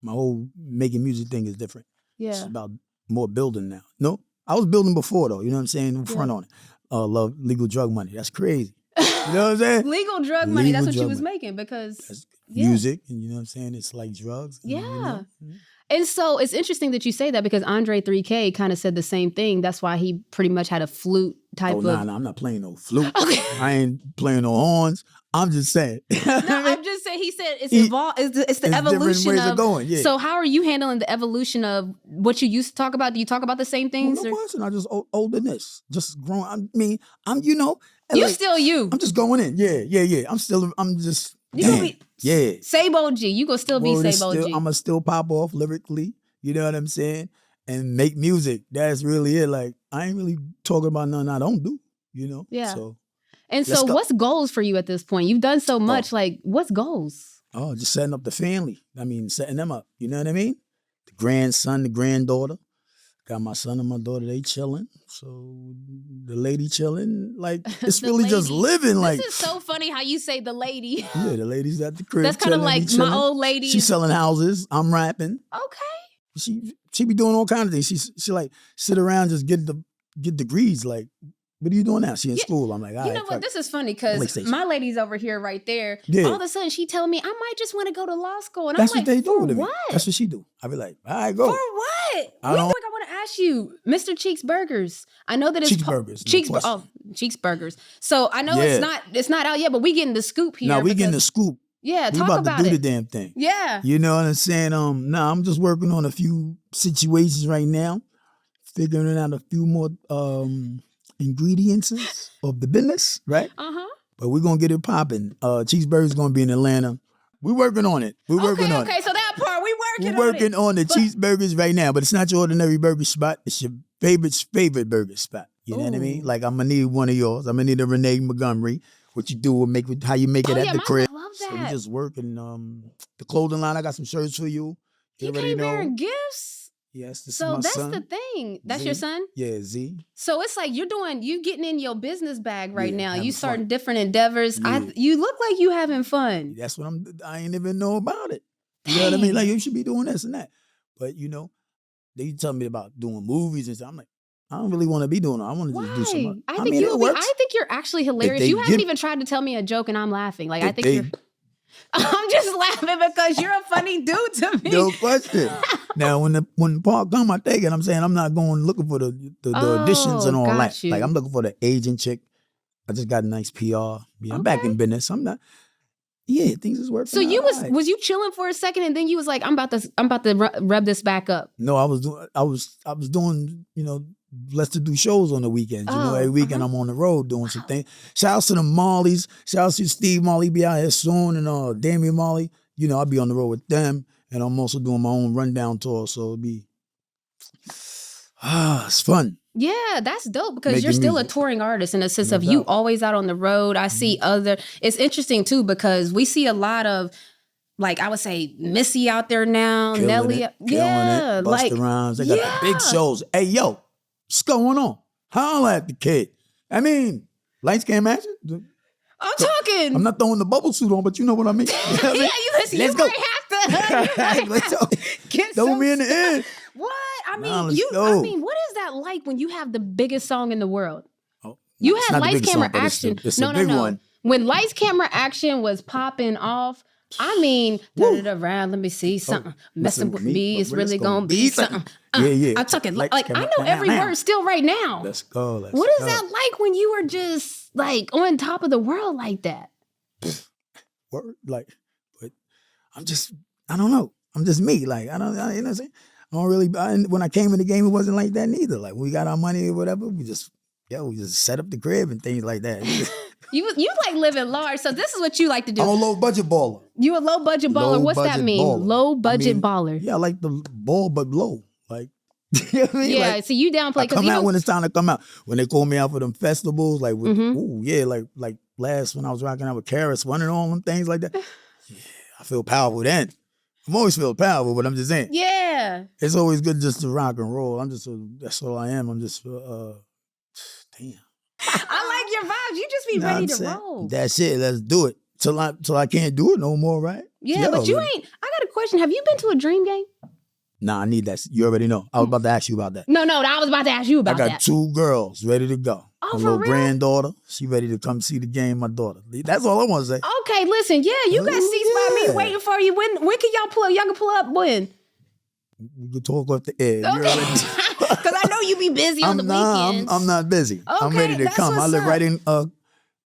my whole making music thing is different. Yeah. It's about more building now. No, I was building before though. You know what I'm saying? Front on it. Love legal drug money. That's crazy. You know what I'm saying? Legal drug money. Legal That's what you drug was money. making because That's music, and you know what I'm saying? It's like drugs. Yeah. You know? And so it's interesting that you say that because Andre 3K kind of said the same thing. That's why he pretty much had a flute type Oh, of. nah, I'm not playing no flute. Okay. I ain't playing no horns. I'm just saying. No, I'm just saying. He said it's evolved. It's the It's evolution different ways of of going, yeah. So how are you handling the evolution of what you used to talk about? Do you talk about the same things? No or- question. I just older than this. Just growing. I'm You like, still you. I'm just going in. Yeah. I'm just. You gonna damn. be Yeah. Sabo G. You gonna still be Word is Sabo still- G. I'ma still pop off lyrically. You know what I'm saying? And make music. That's really it. Like I ain't really talking about nothing I don't do. You know? Yeah. So And let's so go. what's goals for you at this point? You've done so much. Like what's goals? just setting up the family. I mean, setting them up. You know what I mean? The grandson, the granddaughter. Got my son and my daughter, they chilling. So the lady chilling. Like it's The really just lady. living. Like This is so funny how you say the lady. yeah, the lady's at the crib. That's kind of chilling, like we chilling. my old lady. She's selling houses. I'm rapping. Okay. She be doing all kinds of things. She like sit around just get degrees. Like, what are you doing now? She in school. I'm like, all You right, know what? fuck it. This is funny because PlayStation. my lady's over here right there. Yeah. All of a sudden, she telling me I might just want to go to law school, and That's I'm what like, they do for to me. what? That's what she do. I be like, all right, go. For what? I What don't- do you think I want to ask you, Mr. Cheeks Burgers. I know that it's Cheeks Burgers, no Cheeks. question. Cheeks Burgers. So I know Yeah. it's not out yet, but we getting the scoop here. Now we getting the because- scoop. Yeah, We talk about about to do it. the damn thing. Yeah. You know what I'm saying? I'm just working on a few situations right now, figuring out a few more ingredients of the business, right? But we're gonna get it popping. Cheeseburger's gonna be in Atlanta. We're working on it. We're working on it. Okay, so that part we We're working on it. working on the cheeseburgers right now, but it's not your ordinary burger spot. It's your favorite burger spot. You know what I mean? Like I'm gonna need one of yours. I'm gonna need a Renee Montgomery. What you do will make how you make it at the crib. I love So we that. just working the clothing line. I got some shirts for you. You already came know. bearing gifts. Yes, this So is my that's son. the thing. That's Z. your son? Yeah, Z. So it's like you getting in your business bag right Yeah, now. having You starting fun. different endeavors. Yeah. You look like you having fun. That's what I ain't even know about it. You know what I mean? Like you should be doing this and that. But they tell me about doing movies and stuff. I'm like, I don't really want to be doing it. I want to just do Why? something. I think you're actually hilarious. they You haven't give- even tried to tell me a joke and I'm laughing. Like I If think they- you're I'm just laughing because you're a funny dude to me. No question. Now, when the part come, I take it. I'm saying I'm not going looking for the auditions and all got that. you. Like I'm looking for the agent chick. I just got a nice PR. Yeah, I'm back in business. I'm not. Yeah, things is working. So you out right. was you chilling for a second and then you was like, I'm about to rev this back up. No, I was doing blessed to do shows on the weekends. Every weekend I'm on the road doing some things. Shout out to the Marleys. Shout out to Steve Marley be out here soon and Damian Marley. I'll be on the road with them. And I'm also doing my own rundown tour. So it'll be it's fun. Yeah, that's dope because Making you're still music. a touring artist in a sense No of you doubt. always out on the road. I see it's interesting too because we see a lot of like I would say Missy out there now, Killing Nelly. it, Yeah, like Busta Rhymes. They got the big shows. Hey, yo, what's going on? Holla at the kid. I mean, lights can't match it. I'm talking. I'm not throwing the bubble suit on, but you know what I mean. You know what I Yeah, mean? you listen. Let's You go. might have to. Let's go. Get Throw some me in the end. What? I mean, Nah, let's go. what is that like when you have the biggest song in the world? Oh, You it's had not the Lights, biggest Camera, song, but Action. It's a big one. When Lights, Camera, Action was popping off, I mean, turn it around, let me see something. Messing with me is really gonna be something. Yeah. I'm talking like Lights, I camera, know every now. word still right now. Let's go. What is that like when you are just like on top of the world like that? Word, like, but I don't know. I'm just me. Like, you know what I'm saying? I don't really, when I came in the game, it wasn't like that neither. Like, when we got our money or whatever, we just set up the crib and things like that. You like living large, so this is what you like to do. I'm a low budget baller. You a low budget baller. Low What's that budget mean? baller. Low budget I mean, baller. Yeah, I like the ball, but low. Like, you know what I mean? Yeah, Like, so you downplay I because come out when it's time to come out. When they call me out for them festivals, like, with, Mm-hmm. like last when I was rocking out with Karis, one and all them things like that. Yeah, I feel powerful then. I'm always feel powerful, but I'm just saying. Yeah. It's always good just to rock and roll. That's all I am. I'm just, damn. I like your vibes. You just be Know what ready I'm to saying? roll. That's it. Let's do it. Till I can't do it no more, right? Yeah, Yo, but you ain't. I got a question. Have you been to a dream game? Nah, I need that. You already know. I was about to ask you about that. No, I was about to ask you I about got that. 2 girls ready to go. Oh, My for little real? granddaughter, she ready to come see the game. My daughter. That's all I want to say. Okay, listen. Yeah, you got Ooh, seats by yeah. me waiting for you. When can y'all pull up? Y'all can pull up when? We can talk off the air. You Okay. already- Because I know you be busy on the weekends. I'm not busy. I'm Okay, ready to that's come. I what's live up. right in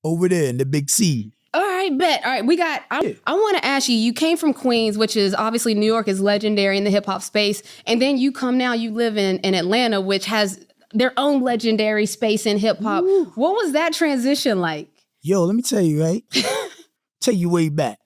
over there in the big C. All right, bet. All right, we got. I want to ask you. You came from Queens, which is obviously New York is legendary in the hip hop space, and then you come now. You live in Atlanta, which has their own legendary space in hip hop. What was that transition like? Yo, let me tell you, right? Take you way back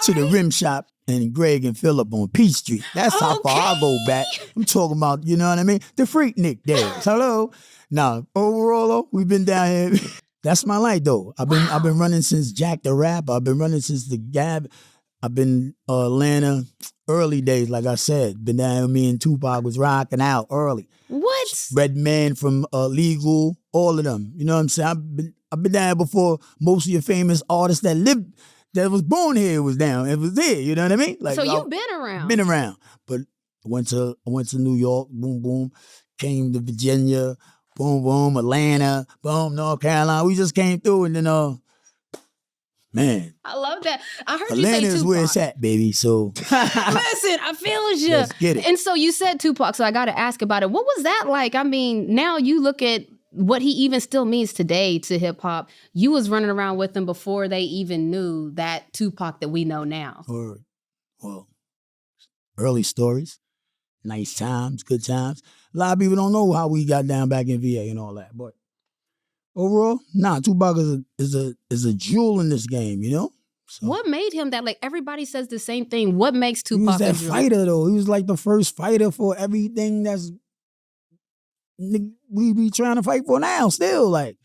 to the rim shop and Greg and Phillip on Peach Street. That's how far I go back. I'm talking about, you know what I mean? The Freaknik days. Hello. Now, overall, though, we've been down here. That's my life, though. I've been running since Jack the Rapper. I've been running since the Gab. I've been Atlanta early days, like I said. Been down here, me and Tupac was rocking out early. What? Redman from Legal, all of them. You know what I'm saying? I've been down here before most of your famous artists that was born here was down. It was there. You know what I mean? Like, So you've been around. Been around, but I went to New York, boom, boom. Came to Virginia, boom, boom. Atlanta, boom, North Carolina. We just came through, and then Man, I love that. I heard Atlanta you say is where Tupac. it's at, baby. So Listen, I feel you. Let's get it. And so you said Tupac, so I got to ask about it. What was that like? I mean, now you look at what he even still means today to hip hop. You was running around with him before they even knew that Tupac that we know now. well, early stories, nice times, good times. A lot of people don't know how we got down back in VA and all that, but overall, Tupac is a jewel in this game, you know? So, What made him that? Like, everybody says the same thing. What makes he was Tupac that a jewel? fighter, though. He was like the first fighter for everything that's we be trying to fight for now still. Like,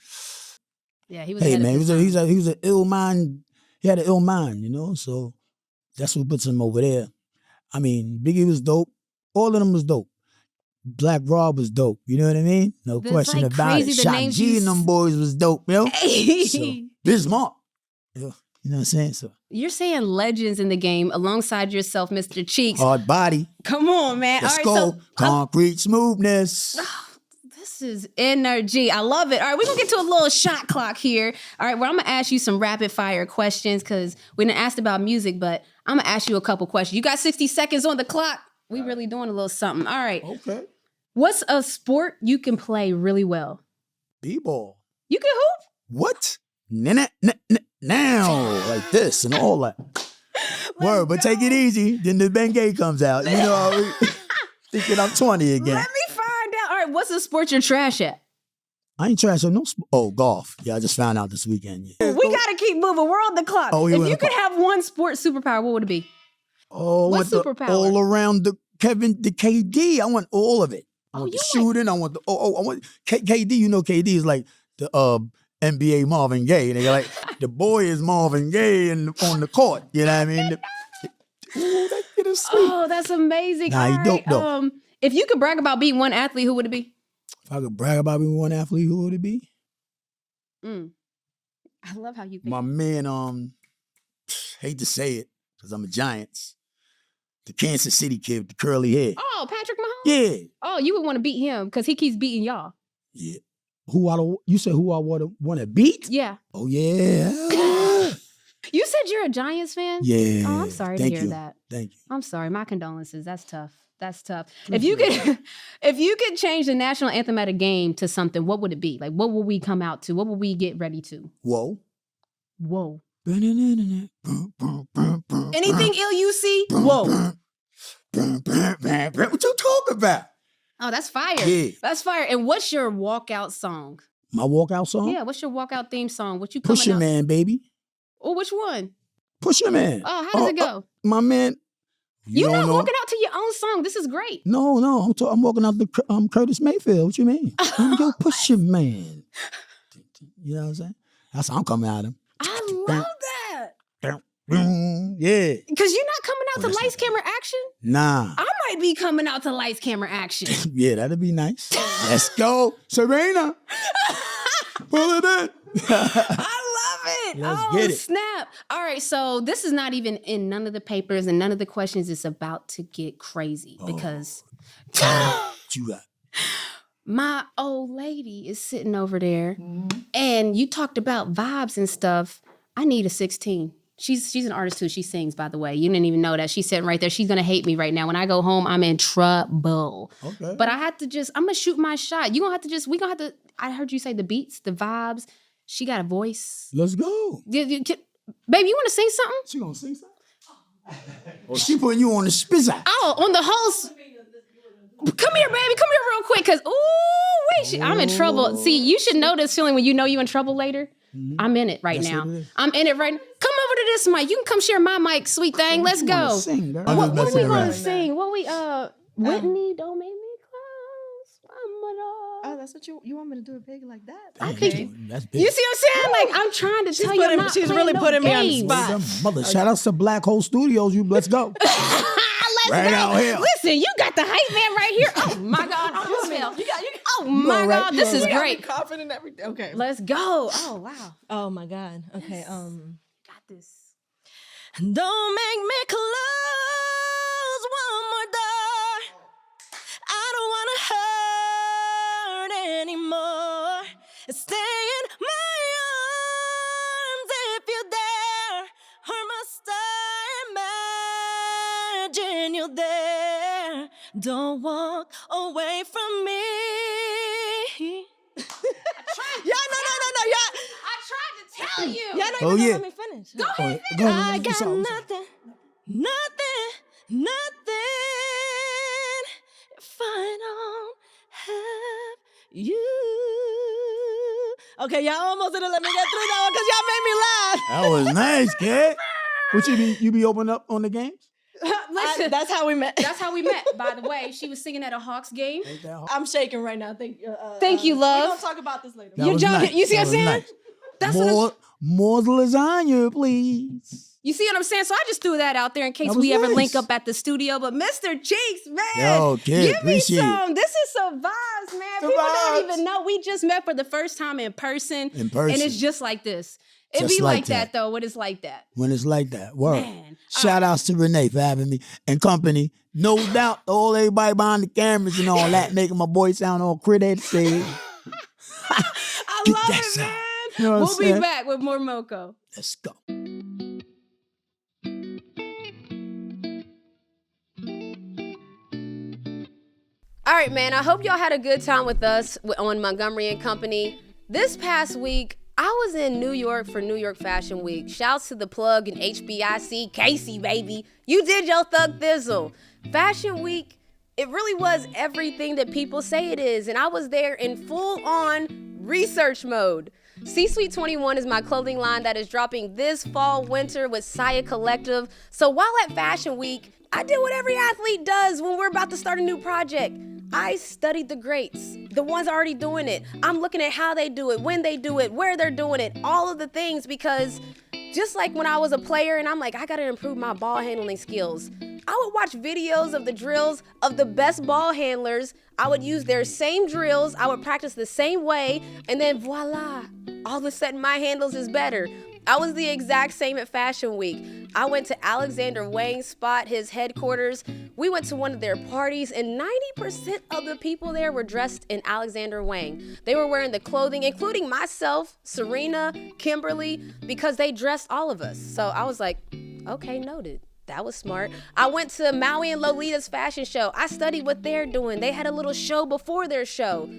Yeah, he was. hey, ahead of man, his time. he was an ill mind. He had an ill mind, you know? So that's what puts him over there. I mean, Biggie was dope. All of them was dope. Black Rob was dope. You know what I mean? No That's question like about it. crazy the Shock names G you and them boys was dope, you know? Hey. So, Bismarck. You know what I'm saying? So, You're saying legends in the game alongside yourself, Mr. Cheeks. hard body. Come on, man. Let's All right, go. so Concrete smoothness. this is energy. I love it. All right, we're going to get to a little shot clock here. All right, well, I'm going to ask you some rapid fire questions because we didn't ask about music, but I'm going to ask you a couple questions. You got 60 seconds on the clock. We really doing a little something. All right. Okay. What's a sport you can play really well? B-ball. You can hoop? What? Now. Like this and all that. Word, but take it easy. Then the Bengay comes out. You know, thinking I'm 20 again. Let me find out. All right, what's a sport you're trash at? I ain't trash on no sport. Oh, golf. Yeah, I just found out this weekend. Yeah. We got to keep moving. We're on the clock. Oh, if you could have one sport superpower, what would it be? Oh, What I want the superpower? all around the KD. I want all of it. I want the you shooting. I want the I want KD. You know, KD is like the NBA Marvin Gaye. They like the boy is Marvin Gaye on the court. You know what I mean? That kid is sweet. Oh, that's amazing. Nah, he All dope, right, though. if you could brag about being one athlete, who would it be? If I could brag about being one athlete, who would it be? I love how you think. My man, hate to say it, because I'm a Giants. The Kansas City kid with the curly hair. Oh, Patrick Mahomes? Yeah. Oh, you would want to beat him because he keeps beating y'all. Yeah. You said who I want to beat? Yeah. Oh, yeah. You said you're a Giants fan? Yeah. Oh, I'm sorry to Thank hear you. that. Thank you. I'm sorry. My condolences. That's tough. That's tough. If you could change the national anthem at a game to something, what would it be? Like, what would we come out to? What would we get ready to? Whoa. Whoa. Anything Anything ill you see? Whoa. What you talking about? Oh, that's fire. Yeah. That's fire. And what's your walkout song? My walkout song? Yeah, what's your walkout theme song? What you coming Push Your out? Man, baby. Oh, which one? Push Your Man. Oh, how does it go? My man. You're don't not know? walking out to your own song. This is great. No, I'm walking out the Curtis Mayfield. What you mean? Yo, Push Your Man. You know what I'm saying? That's how I'm coming at him. I love that. Yeah. Because you're not coming out to that's lights, not camera, action. Nah. I might be coming out to lights, camera, action. Yeah, that'd be nice. Let's go. Sirena. Pull it in. I love it. Let's oh, get it. Snap. All right, so this is not even in none of the papers and none of the questions. It's about to get crazy because What you got? my old lady is sitting over there and you talked about vibes and stuff. I need a 16. She's an artist too. She sings, by the way. You didn't even know that. She's sitting right there. She's going to hate me right now. When I go home, I'm in trouble. Okay. But I have to I'm going to shoot my shot. We going to have to, I heard you say the beats, the vibes. She got a voice. Let's go. Baby, you want to sing something? She gonna sing something? Oh, she putting you on the spizzer. Oh, on the host. Come here, baby. Come here real quick. Because, wait, I'm in trouble. See, you should know this feeling when you know you're in trouble later. I'm in it right That's now. what it is. I'm in it right now. Come over to this mic. You can come share my mic, sweet thing. Let's You wanna go. Sing, girl. What we messing gonna around. sing? Whitney, don't make me close. Oh, that's what you want me to do it big like that? I Damn, think that's big. you see what I'm saying? Like, I'm trying to tell you, I'm not she's playing really no putting me on the games. spot. Mother, shout outs to Black Hole Studios. Let's go. Let's Right go. out here. Listen, you got the hype man right here. Oh my God, I almost fell. Oh my all right, God, you this all is right. great. Confident in everything. Okay. Let's go. Oh wow, Oh my God. Okay. got this. Don't make me close one more door. I don't wanna hurt anymore. Stay in my arms if you dare. Don't walk away from me. Yeah, no. I tried to tell you. Y'all don't Oh, even yeah. let me finish. Go ahead. Go ahead, I got what's up? nothing if I don't have you. Okay, y'all almost didn't let me get through that one because y'all made me laugh. That was nice, kid. What you be opening up on the games? Listen, That's how we met. that's how we met. By the way, she was singing at a Hawks game. Ain't that hard? I'm shaking right now. Thank you, We're love. gonna talk about this later. That You're was joking. nice. You see what That I'm was saying? nice. That's what More lasagna, please. you see what I'm saying? So I just threw that out there in case That was we ever nice. link up at the studio. But Mr. Cheeks, man, Yo, kid, give me appreciate it. some. This is some vibes, man. Some People vibes. don't even know. We just met for the first time in person. In person. And it's just like this. It Just be like like that, that. though, when it's like that. When it's like that. Word. Man. Shout outs to Renee for having me and company. No doubt, all everybody behind the cameras and all that, making my voice sound all pretty. Say, I Get love that it, sound. man. You know what We'll I'm be saying? back with more MoCo. Let's go. All right, man. I hope y'all had a good time with us on Montgomery and Company. This past week, I was in New York for New York Fashion Week. Shouts to the plug and HBIC, Casey, baby. You did your thug thizzle. Fashion Week, it really was everything that people say it is. And I was there in full-on research mode. C-Suite 21 is my clothing line that is dropping this fall winter with Saya Collective. So while at Fashion Week, I did what every athlete does when we're about to start a new project. I studied the greats, the ones already doing it. I'm looking at how they do it, when they do it, where they're doing it, all of the things, because just like when I was a player and I'm like, I gotta improve my ball handling skills. I would watch videos of the drills of the best ball handlers. I would use their same drills. I would practice the same way. And then voila, all of a sudden my handles is better. I was the exact same at Fashion Week. I went to Alexander Wang's spot, his headquarters. We went to one of their parties, and 90% of the people there were dressed in Alexander Wang. They were wearing the clothing, including myself, Sirena, Kimberly, because they dressed all of us. So I was like, okay, noted. That was smart. I went to Maui and Lolita's fashion show. I studied what they're doing. They had a little show before their show.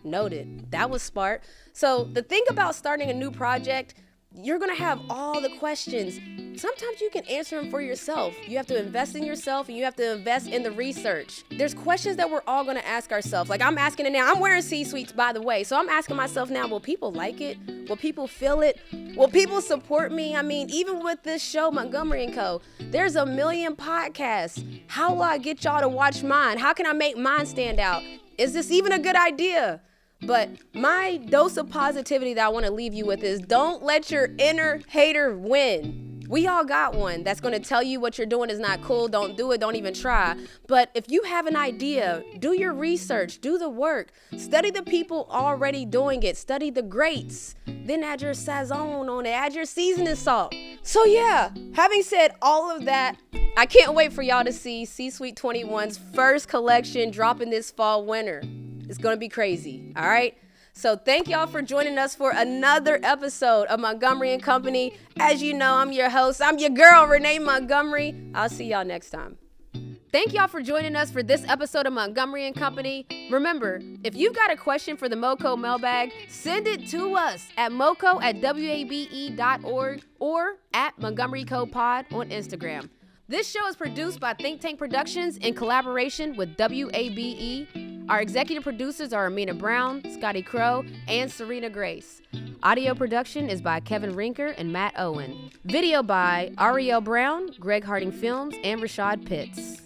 Noted. That was smart. So the thing about starting a new project, you're gonna have all the questions. Sometimes you can answer them for yourself. You have to invest in yourself and you have to invest in the research. There's questions that we're all gonna ask ourselves. Like I'm asking it now. I'm wearing C-suites, by the way. So I'm asking myself now, will people like it? Will people feel it? Will people support me? I mean, even with this show, Montgomery & Co., there's a million podcasts. How will I get y'all to watch mine? How can I make mine stand out? Is this even a good idea? But my dose of positivity that I want to leave you with is don't let your inner hater win. We all got one that's going to tell you what you're doing is not cool. Don't do it. Don't even try. But if you have an idea, do your research, do the work, study the people already doing it, study the greats, then add your sazon on it, add your seasoning salt. So yeah, having said all of that, I can't wait for y'all to see C-Suite 21's first collection dropping this fall winter. It's going to be crazy, all right? So thank y'all for joining us for another episode of Montgomery & Company. As you know, I'm your host. I'm your girl, Renee Montgomery. I'll see y'all next time. Thank y'all for joining us for this episode of Montgomery & Company. Remember, if you've got a question for the MoCo mailbag, send it to us at moco@wabe.org or at Montgomery Co Pod on Instagram. This show is produced by Think Tank Productions in collaboration with WABE. Our executive producers are Amena Brown, Scotty Crowe, and Serena Grace. Audio production is by Kevin Rinker and Matt Owen. Video by Ariel Brown, Greg Harding Films, and Rashad Pitts.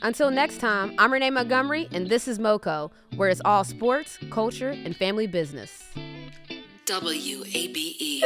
Until next time, I'm Renee Montgomery, and this is MoCo, where it's all sports, culture, and family business. WABE.